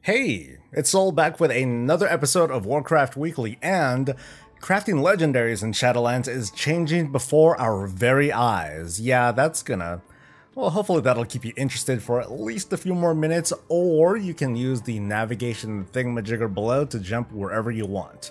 Hey, it's Soul back with another episode of Warcraft Weekly, and crafting legendaries in Shadowlands is changing before our very eyes. Yeah, well, hopefully that'll keep you interested for at least a few more minutes, or you can use the navigation thingamajigger below to jump wherever you want.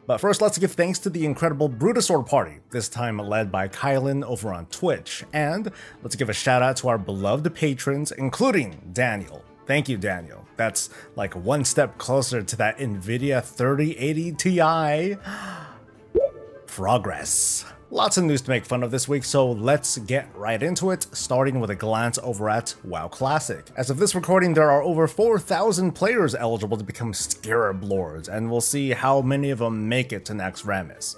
But first, let's give thanks to the incredible Brutosaur party, this time led by Kylan over on Twitch, and let's give a shout out to our beloved patrons, including Daniel. Thank you, Daniel. That's like one step closer to that NVIDIA 3080 Ti. Progress. Lots of news to make fun of this week, so let's get right into it, starting with a glance over at WoW Classic. As of this recording, there are over 4,000 players eligible to become Scarab Lords, and we'll see how many of them make it to next Rammus.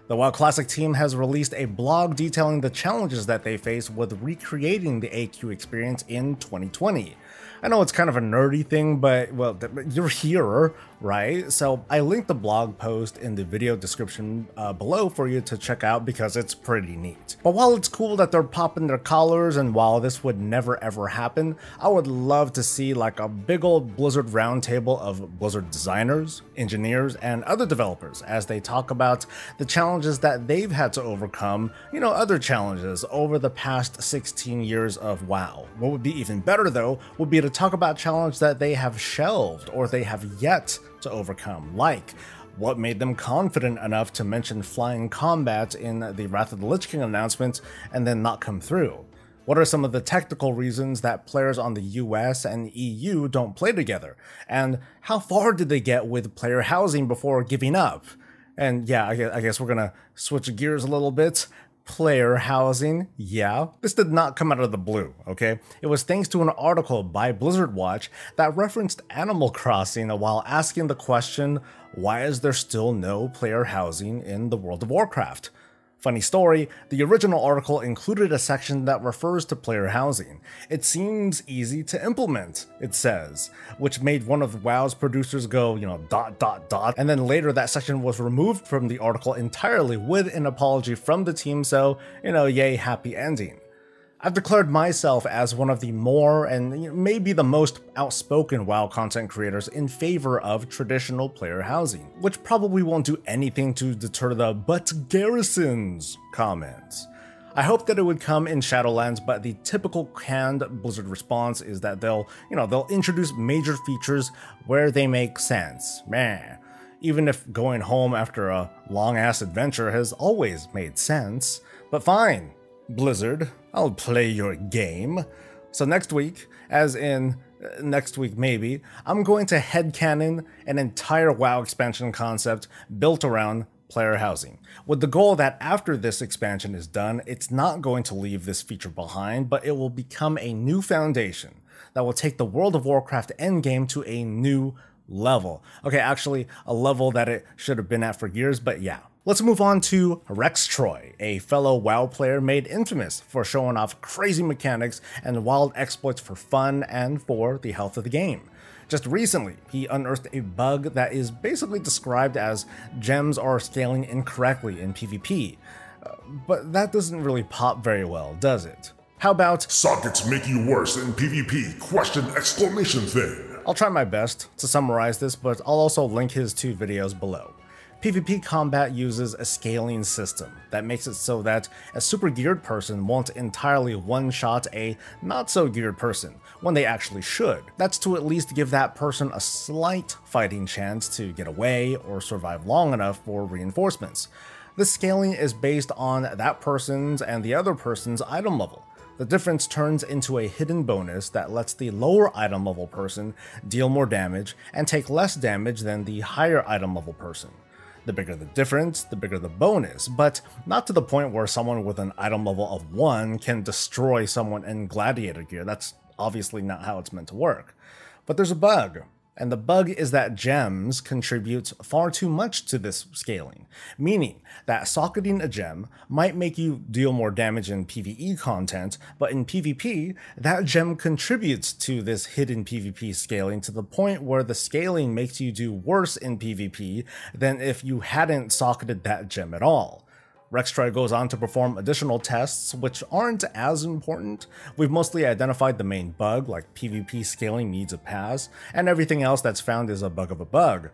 The WoW Classic team has released a blog detailing the challenges that they face with recreating the AQ experience in 2020. I know it's kind of a nerdy thing, but, well, you're here, right? So I linked the blog post in the video description below for you to check out because it's pretty neat. But while it's cool that they're popping their collars, and while this would never ever happen, I would love to see like a big old Blizzard roundtable of Blizzard designers, engineers, and other developers as they talk about the challenges that they've had to overcome, other challenges over the past 16 years of WoW. What would be even better though would be to talk about challenges that they have shelved or they have yet to overcome, like what made them confident enough to mention flying combat in the Wrath of the Lich King announcement and then not come through. What are some of the technical reasons that players on the US and EU don't play together? And how far did they get with player housing before giving up? And yeah, I guess we're gonna switch gears a little bit. Player housing, yeah. This did not come out of the blue, okay? It was thanks to an article by Blizzard Watch that referenced Animal Crossing while asking the question, why is there still no player housing in the World of Warcraft? Funny story, the original article included a section that refers to player housing. It seems easy to implement, it says, which made one of WoW's producers go, and then later that section was removed from the article entirely with an apology from the team, so, yay, happy ending. I've declared myself as one of the more and maybe the most outspoken WoW content creators in favor of traditional player housing, which probably won't do anything to deter the "but garrisons" comments. I hope that it would come in Shadowlands, but the typical canned Blizzard response is that they'll introduce major features where they make sense. Meh. Even if going home after a long-ass adventure has always made sense. But fine, Blizzard, I'll play your game. So next week, as in next week maybe, I'm going to headcanon an entire WoW expansion concept built around player housing, with the goal that after this expansion is done, it's not going to leave this feature behind, but it will become a new foundation that will take the World of Warcraft endgame to a new level. Okay, actually, a level that it should have been at for years, but yeah. Let's move on to Rex Troy, a fellow WoW player made infamous for showing off crazy mechanics and wild exploits for fun and for the health of the game. Just recently, he unearthed a bug that is basically described as gems are scaling incorrectly in PvP. But that doesn't really pop very well, does it? How about sockets make you worse in PvP, question exclamation thing. I'll try my best to summarize this, but I'll also link his 2 videos below. PvP combat uses a scaling system that makes it so that a super geared person won't entirely one-shot a not-so-geared person when they actually should. That's to at least give that person a slight fighting chance to get away or survive long enough for reinforcements. This scaling is based on that person's and the other person's item level. The difference turns into a hidden bonus that lets the lower item level person deal more damage and take less damage than the higher item level person. The bigger the difference, the bigger the bonus, but not to the point where someone with an item level of 1 can destroy someone in gladiator gear. That's obviously not how it's meant to work. But there's a bug, and the bug is that gems contribute far too much to this scaling, meaning that socketing a gem might make you deal more damage in PvE content, but in PvP, that gem contributes to this hidden PvP scaling to the point where the scaling makes you do worse in PvP than if you hadn't socketed that gem at all. Rextroy goes on to perform additional tests, which aren't as important. We've mostly identified the main bug, like PvP scaling needs a pass, and everything else that's found is a bug of a bug.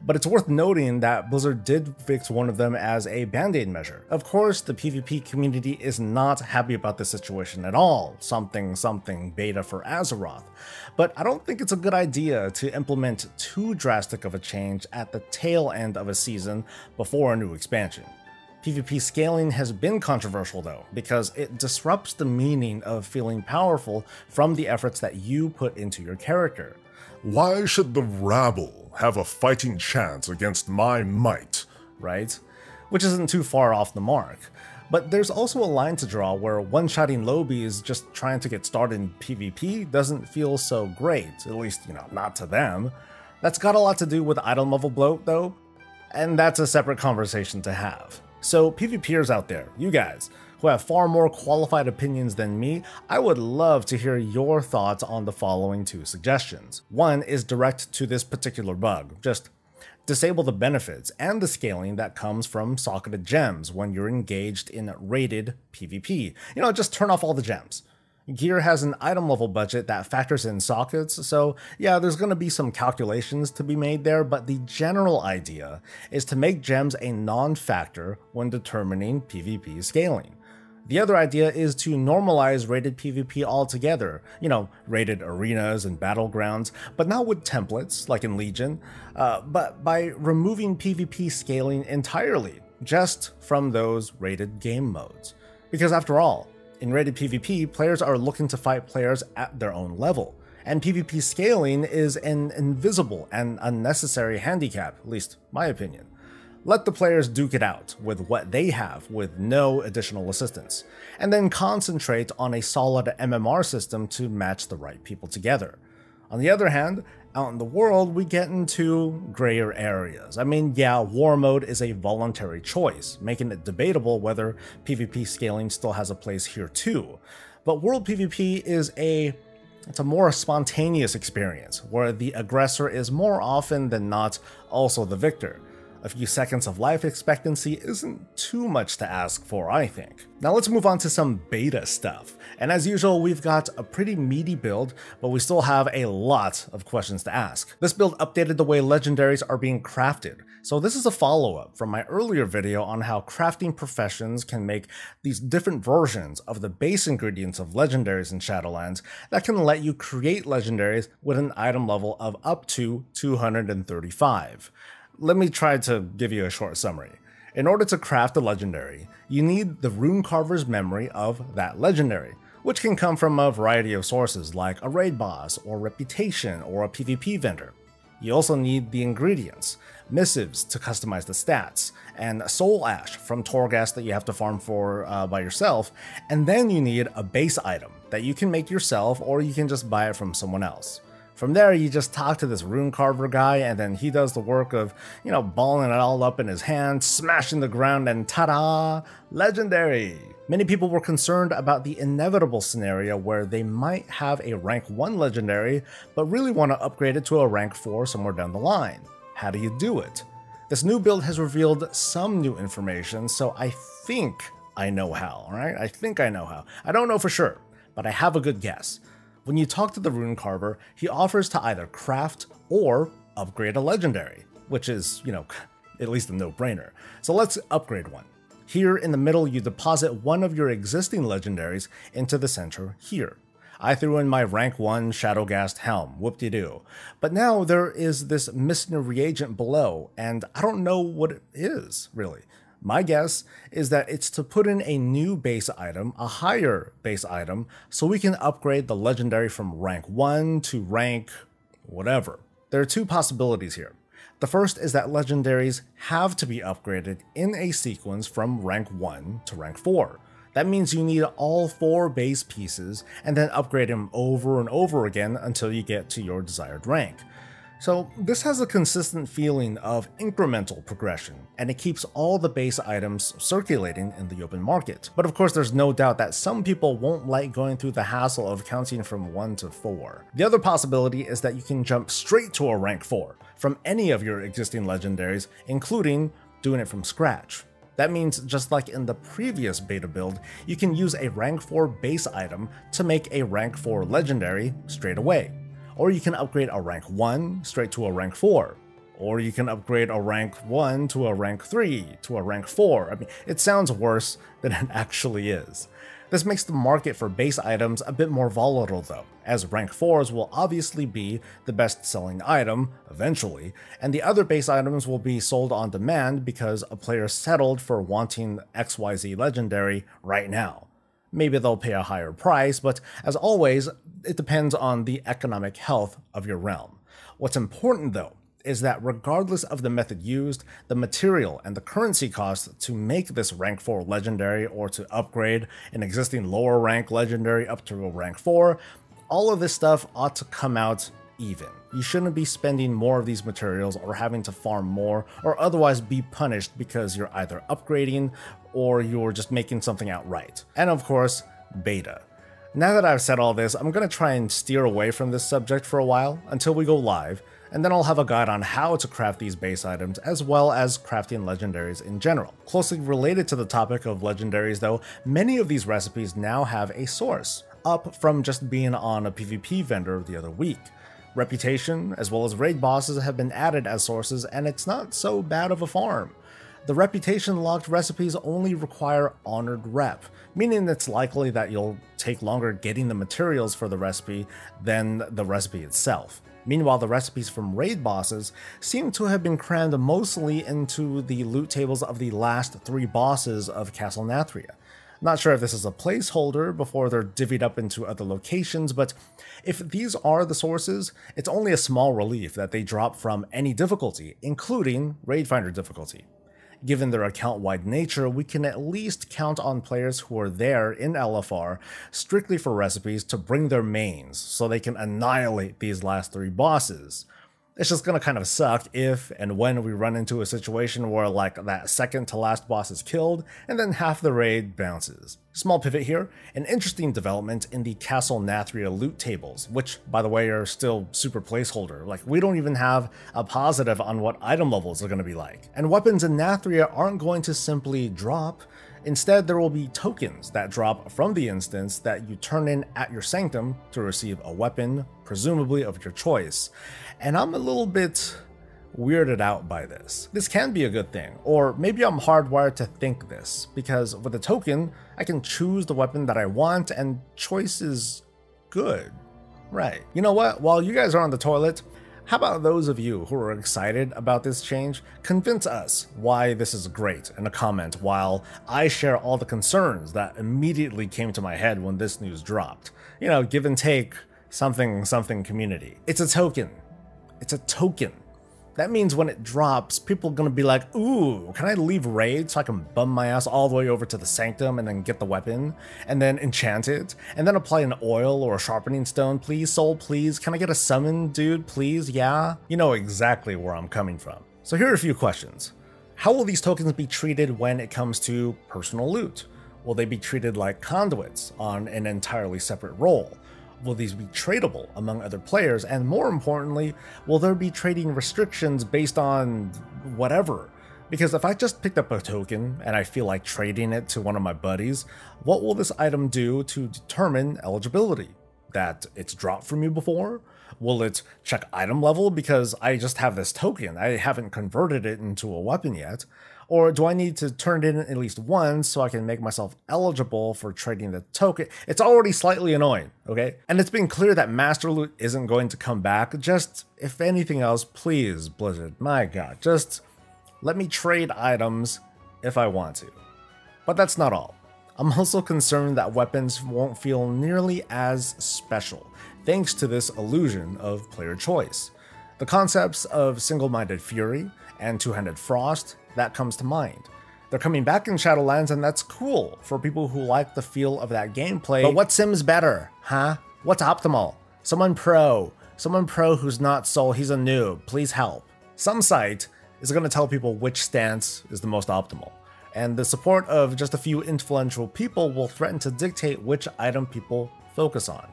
But it's worth noting that Blizzard did fix one of them as a band-aid measure. Of course, the PvP community is not happy about the situation at all, something beta for Azeroth. But I don't think it's a good idea to implement too drastic of a change at the tail end of a season before a new expansion. PvP scaling has been controversial though, because it disrupts the meaning of feeling powerful from the efforts that you put into your character. Why should the rabble have a fighting chance against my might? Right? Which isn't too far off the mark. But there's also a line to draw where one-shotting lobies just trying to get started in PvP doesn't feel so great, at least, not to them. That's got a lot to do with item level bloat though, and that's a separate conversation to have. So PvPers out there, you guys, who have far more qualified opinions than me, I would love to hear your thoughts on the following two suggestions. One is direct to this particular bug. Just disable the benefits and the scaling that comes from socketed gems when you're engaged in rated PvP. Just turn off all the gems. Gear has an item level budget that factors in sockets, so yeah, there's going to be some calculations to be made there, but the general idea is to make gems a non-factor when determining PvP scaling. The other idea is to normalize rated PvP altogether, rated arenas and battlegrounds, but not with templates like in Legion, but by removing PvP scaling entirely, just from those rated game modes. Because after all, in rated PvP, players are looking to fight players at their own level, and PvP scaling is an invisible and unnecessary handicap, at least my opinion. Let the players duke it out with what they have with no additional assistance, and then concentrate on a solid MMR system to match the right people together. On the other hand, out in the world, we get into grayer areas. Yeah, war mode is a voluntary choice, making it debatable whether PvP scaling still has a place here too. But world PvP is it's a more spontaneous experience, where the aggressor is more often than not also the victor. A few seconds of life expectancy isn't too much to ask for, I think. Now let's move on to some beta stuff. And as usual, we've got a pretty meaty build, but we still have a lot of questions to ask. This build updated the way legendaries are being crafted. So this is a follow-up from my earlier video on how crafting professions can make these different versions of the base ingredients of legendaries in Shadowlands that can let you create legendaries with an item level of up to 235. Let me try to give you a short summary. In order to craft a legendary, you need the Runecarver's memory of that legendary, which can come from a variety of sources like a raid boss, or reputation, or a PvP vendor. You also need the ingredients, missives to customize the stats, and soul ash from Torghast that you have to farm for by yourself, and then you need a base item that you can make yourself or you can just buy it from someone else. From there, you just talk to this Runecarver guy, and then he does the work of, balling it all up in his hand, smashing the ground, and ta-da! Legendary! Many people were concerned about the inevitable scenario where they might have a rank 1 legendary, but really want to upgrade it to a rank 4 somewhere down the line. How do you do it? This new build has revealed some new information, so I think I know how, alright? I think I know how. I don't know for sure, but I have a good guess. When you talk to the Runecarver, he offers to either craft or upgrade a legendary, which is, at least a no-brainer. So let's upgrade one. Here in the middle, you deposit one of your existing legendaries into the center here. I threw in my rank 1 Shadowghast helm, whoop-de-doo. But now there is this missing reagent below, and I don't know what it is, really. My guess is that it's to put in a new base item, a higher base item, so we can upgrade the legendary from rank 1 to rank whatever. There are two possibilities here. The first is that legendaries have to be upgraded in a sequence from rank 1 to rank 4. That means you need all 4 base pieces and then upgrade them over and over again until you get to your desired rank. So this has a consistent feeling of incremental progression, and it keeps all the base items circulating in the open market. But of course, there's no doubt that some people won't like going through the hassle of counting from 1 to 4. The other possibility is that you can jump straight to a rank 4 from any of your existing legendaries, including doing it from scratch. That means just like in the previous beta build, you can use a rank 4 base item to make a rank 4 legendary straight away. Or you can upgrade a rank 1 straight to a rank 4. Or you can upgrade a rank 1 to a rank 3 to a rank 4. I mean, it sounds worse than it actually is. This makes the market for base items a bit more volatile though, as rank 4s will obviously be the best selling item, eventually, and the other base items will be sold on demand because a player settled for wanting XYZ legendary right now. Maybe they'll pay a higher price, but as always, it depends on the economic health of your realm. What's important though, is that regardless of the method used, the material and the currency cost to make this rank 4 legendary or to upgrade an existing lower rank legendary up to a rank 4, all of this stuff ought to come out even. You shouldn't be spending more of these materials or having to farm more or otherwise be punished because you're either upgrading or you're just making something outright. And of course, beta. Now that I've said all this, I'm going to try and steer away from this subject for a while until we go live, and then I'll have a guide on how to craft these base items as well as crafting legendaries in general. Closely related to the topic of legendaries though, many of these recipes now have a source, up from just being on a PvP vendor the other week. Reputation, as well as raid bosses have been added as sources, and it's not so bad of a farm. The reputation locked recipes only require honored rep, meaning it's likely that you'll take longer getting the materials for the recipe than the recipe itself. Meanwhile, the recipes from raid bosses seem to have been crammed mostly into the loot tables of the last 3 bosses of Castle Nathria. Not sure if this is a placeholder before they're divvied up into other locations, but if these are the sources, it's only a small relief that they drop from any difficulty, including Raid Finder difficulty. Given their account-wide nature, we can at least count on players who are there in LFR strictly for recipes to bring their mains so they can annihilate these last 3 bosses. It's just gonna kind of suck if and when we run into a situation where like that second to last boss is killed and then half the raid bounces. Small pivot here, an interesting development in the Castle Nathria loot tables, which by the way are still super placeholder. Like we don't even have a positive on what item levels are gonna be like. And weapons in Nathria aren't going to simply drop. Instead, there will be tokens that drop from the instance that you turn in at your sanctum to receive a weapon, presumably of your choice. And I'm a little bit weirded out by this. This can be a good thing, or maybe I'm hardwired to think this, because with a token, I can choose the weapon that I want and choice is good. Right. You know what? While you guys are on the toilet, how about those of you who are excited about this change convince us why this is great in a comment while I share all the concerns that immediately came to my head when this news dropped. You know, give and take, something community. It's a token. It's a token. That means when it drops, people are gonna be like, ooh, can I leave raid so I can bum my ass all the way over to the sanctum and then get the weapon, and then enchant it, and then apply an oil or a sharpening stone, please, soul, please, can I get a summon, dude, please, yeah? You know exactly where I'm coming from. So here are a few questions. How will these tokens be treated when it comes to personal loot? Will they be treated like conduits on an entirely separate role? Will these be tradable among other players? And more importantly, will there be trading restrictions based on whatever? Because if I just picked up a token and I feel like trading it to one of my buddies, what will this item do to determine eligibility? That it's dropped from you before? Will it check item level because I just have this token, I haven't converted it into a weapon yet? Or do I need to turn it in at least once so I can make myself eligible for trading the token? It's already slightly annoying, okay? And it's been clear that Master Loot isn't going to come back. Just, if anything else, please, Blizzard, my god, just let me trade items if I want to. But that's not all. I'm also concerned that weapons won't feel nearly as special, thanks to this illusion of player choice. The concepts of single-minded fury and two-handed frost, that comes to mind. They're coming back in Shadowlands, and that's cool for people who like the feel of that gameplay. But what sim's better, huh? What's optimal? Someone pro who's not Soul, he's a noob, please help. Some site is going to tell people which stance is the most optimal, and the support of just a few influential people will threaten to dictate which item people focus on,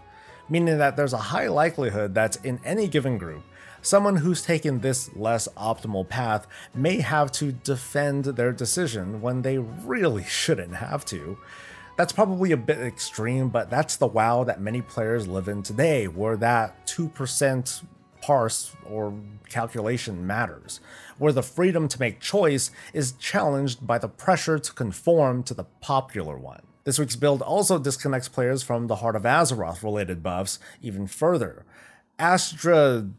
meaning that there's a high likelihood that in any given group, Someone who's taken this less optimal path may have to defend their decision when they really shouldn't have to. That's probably a bit extreme, but that's the WoW that many players live in today, where that 2% parse or calculation matters, where the freedom to make choice is challenged by the pressure to conform to the popular one. This week's build also disconnects players from the Heart of Azeroth related buffs even further. Astra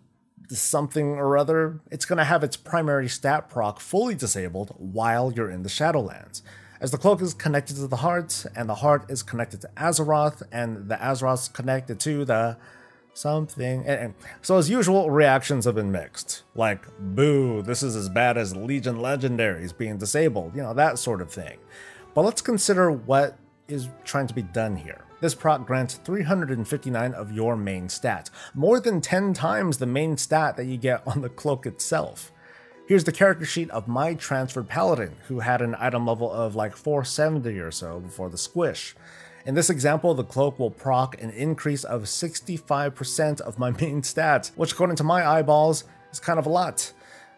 something or other, it's going to have its primary stat proc fully disabled while you're in the Shadowlands, as the Cloak is connected to the Heart, and the Heart is connected to Azeroth, and the Azeroth's connected to the something. And so as usual, reactions have been mixed. Like, boo, this is as bad as Legion legendaries being disabled, that sort of thing. But let's consider what is trying to be done here. This proc grants 359 of your main stats, more than 10 times the main stat that you get on the Cloak itself. Here's the character sheet of my transferred paladin, who had an item level of like 470 or so before the squish. In this example, the Cloak will proc an increase of 65% of my main stats, which according to my eyeballs is kind of a lot.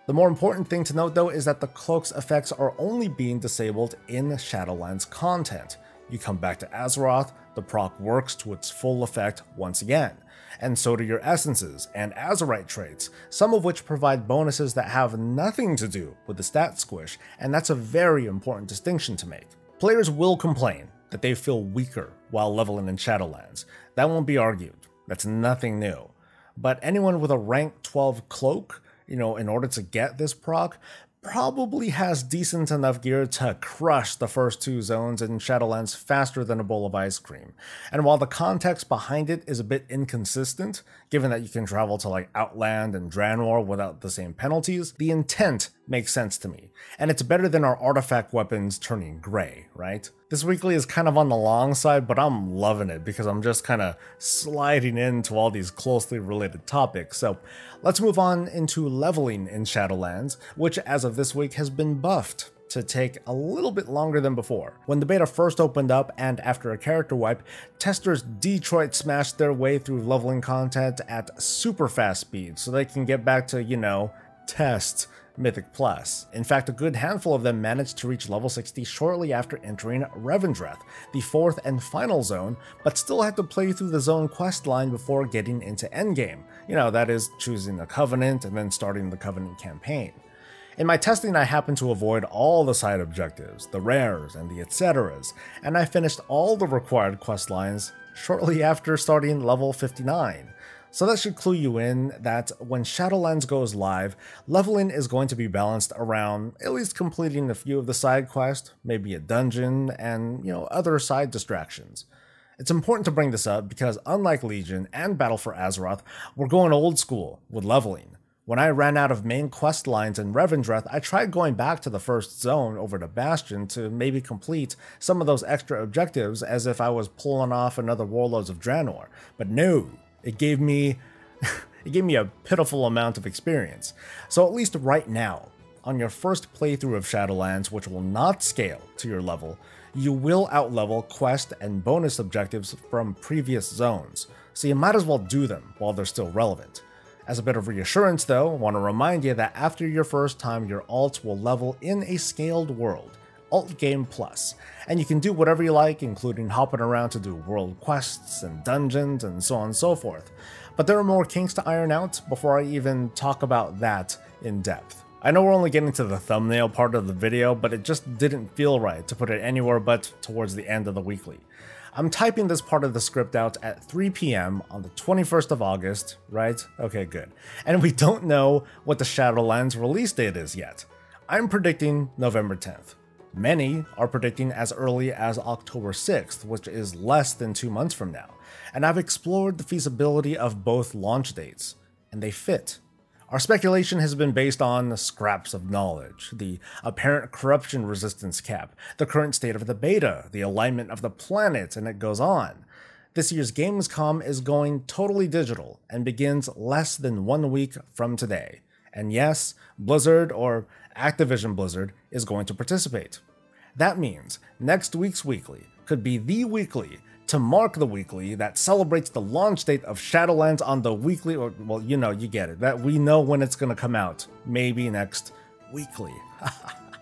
The more important thing to note though is that the Cloak's effects are only being disabled in Shadowlands content. You come back to Azeroth, the proc works to its full effect once again, and so do your essences and Azerite traits, some of which provide bonuses that have nothing to do with the stat squish, and that's a very important distinction to make. Players will complain that they feel weaker while leveling in Shadowlands. That won't be argued, that's nothing new. But anyone with a rank 12 Cloak, in order to get this proc, probably has decent enough gear to crush the first two zones in Shadowlands faster than a bowl of ice cream. And while the context behind it is a bit inconsistent, given that you can travel to like Outland and Draenor without the same penalties, the intent makes sense to me. And it's better than our artifact weapons turning gray, right? This weekly is kind of on the long side, but I'm loving it because I'm just kind of sliding into all these closely related topics. So let's move on into leveling in Shadowlands, which as of this week has been buffed to take a little bit longer than before. When the beta first opened up and after a character wipe, testers Detroit smashed their way through leveling content at super fast speed so they can get back to, test Mythic Plus. In fact, a good handful of them managed to reach level 60 shortly after entering Revendreth, the fourth and final zone, but still had to play through the zone questline before getting into endgame. That is, choosing the Covenant and then starting the Covenant campaign. In my testing, I happened to avoid all the side objectives, the rares, and the etceteras, and I finished all the required questlines shortly after starting level 59. So that should clue you in that when Shadowlands goes live, leveling is going to be balanced around at least completing a few of the side quests, maybe a dungeon, and other side distractions. It's important to bring this up because unlike Legion and Battle for Azeroth, we're going old school with leveling. When I ran out of main quest lines in Revendreth, I tried going back to the first zone over to Bastion to maybe complete some of those extra objectives as if I was pulling off another Warlords of Draenor, but no. It gave me a pitiful amount of experience. So at least right now, on your first playthrough of Shadowlands, which will not scale to your level, you will outlevel quest and bonus objectives from previous zones, so you might as well do them while they're still relevant. As a bit of reassurance though, I want to remind you that after your first time, your alts will level in a scaled world, Alt Game Plus, and you can do whatever you like, including hopping around to do world quests and dungeons and so on and so forth. But there are more kinks to iron out before I even talk about that in depth. I know we're only getting to the thumbnail part of the video, but it just didn't feel right to put it anywhere but towards the end of the weekly. I'm typing this part of the script out at 3 PM on the 21st of August, right? Okay, good. And we don't know what the Shadowlands release date is yet. I'm predicting November 10th. Many are predicting as early as October 6th, which is less than 2 months from now, and I've explored the feasibility of both launch dates, and they fit. Our speculation has been based on scraps of knowledge, the apparent corruption resistance cap, the current state of the beta, the alignment of the planet, and it goes on. This year's Gamescom is going totally digital and begins less than 1 week from today. And yes, Blizzard, or Activision Blizzard, is going to participate. That means next week's weekly could be the weekly to to mark the weekly that celebrates the launch date of Shadowlands on the weekly, or, well, you know, you get it, that we know when it's gonna come out, maybe next weekly.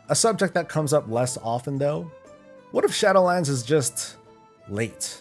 A subject that comes up less often though, what if Shadowlands is just late?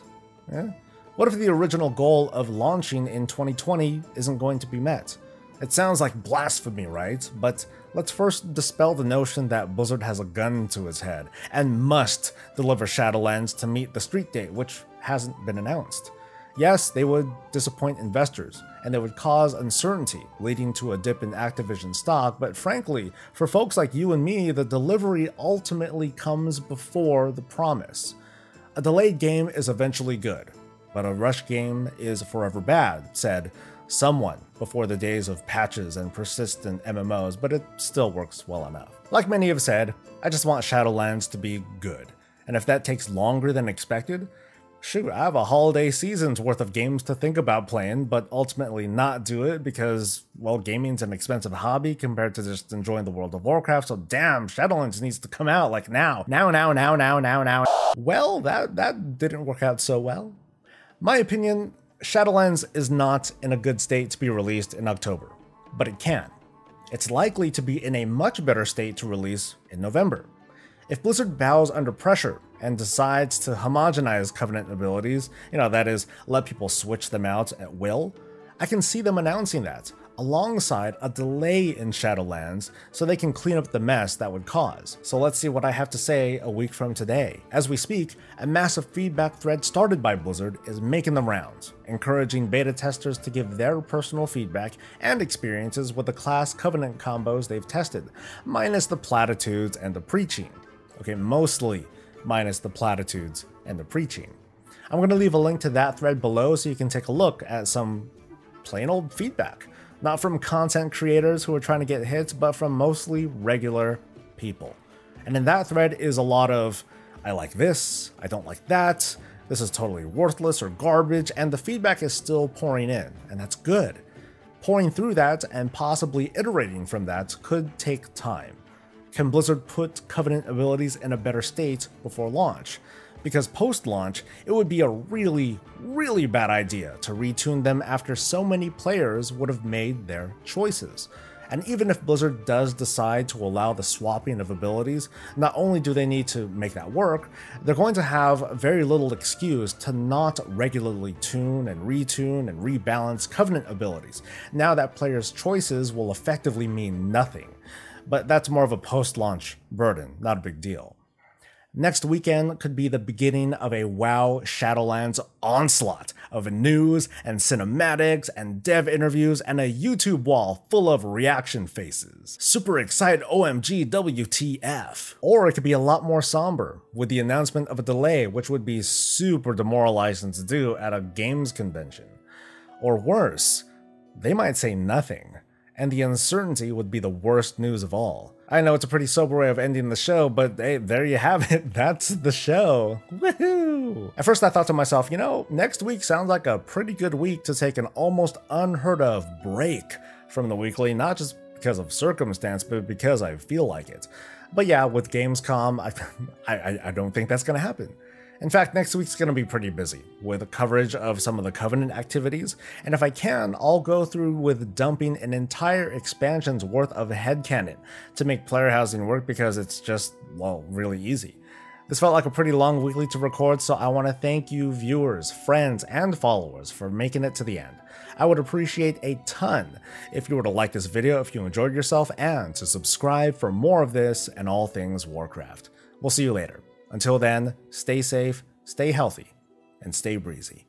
Yeah? What if the original goal of launching in 2020 isn't going to be met? It sounds like blasphemy, right? But let's first dispel the notion that Blizzard has a gun to its head and must deliver Shadowlands to meet the street date, which hasn't been announced. Yes, they would disappoint investors, and they would cause uncertainty, leading to a dip in Activision stock, but frankly, for folks like you and me, the delivery ultimately comes before the promise. A delayed game is eventually good, but a rushed game is forever bad, said someone before the days of patches and persistent MMOs, but it still works well enough. Like many have said, I just want Shadowlands to be good, and if that takes longer than expected, shoot, I have a holiday season's worth of games to think about playing, but ultimately not do it because, well, gaming's an expensive hobby compared to just enjoying the World of Warcraft, so damn, Shadowlands needs to come out like now. Now. Well, that didn't work out so well. My opinion, Shadowlands is not in a good state to be released in October, but it can. It's likely to be in a much better state to release in November. If Blizzard bows under pressure and decides to homogenize Covenant abilities, that is, let people switch them out at will, I can see them announcing that, alongside a delay in Shadowlands so they can clean up the mess that would cause. So let's see what I have to say a week from today. As we speak, a massive feedback thread started by Blizzard is making the rounds, encouraging beta testers to give their personal feedback and experiences with the class Covenant combos they've tested, minus the platitudes and the preaching. Okay, mostly minus the platitudes and the preaching. I'm going to leave a link to that thread below so you can take a look at some plain old feedback. Not from content creators who are trying to get hits, but from mostly regular people. And in that thread is a lot of, I like this, I don't like that, this is totally worthless or garbage, and the feedback is still pouring in, and that's good. Pouring through that and possibly iterating from that could take time. Can Blizzard put Covenant abilities in a better state before launch? Because post-launch, it would be a really, really bad idea to retune them after so many players would have made their choices. And even if Blizzard does decide to allow the swapping of abilities, not only do they need to make that work, they're going to have very little excuse to not regularly tune and retune and rebalance Covenant abilities, now that players' choices will effectively mean nothing. But that's more of a post-launch burden, not a big deal. Next weekend could be the beginning of a WoW Shadowlands onslaught of news and cinematics and dev interviews and a YouTube wall full of reaction faces. Super excited OMG WTF. Or it could be a lot more somber, with the announcement of a delay, which would be super demoralizing to do at a games convention. Or worse, they might say nothing, and the uncertainty would be the worst news of all. I know it's a pretty sober way of ending the show, but hey, there you have it. That's the show. Woohoo! At first I thought to myself, next week sounds like a pretty good week to take an almost unheard of break from the weekly, not just because of circumstance, but because I feel like it. But yeah, with Gamescom, I don't think that's gonna happen. In fact, next week's going to be pretty busy, with coverage of some of the Covenant activities, and if I can, I'll go through with dumping an entire expansion's worth of headcanon to make player housing work because it's just, well, really easy. This felt like a pretty long weekly to record, so I want to thank you viewers, friends, and followers for making it to the end. I would appreciate a ton if you were to like this video if you enjoyed yourself, and to subscribe for more of this and all things Warcraft. We'll see you later. Until then, stay safe, stay healthy, and stay breezy.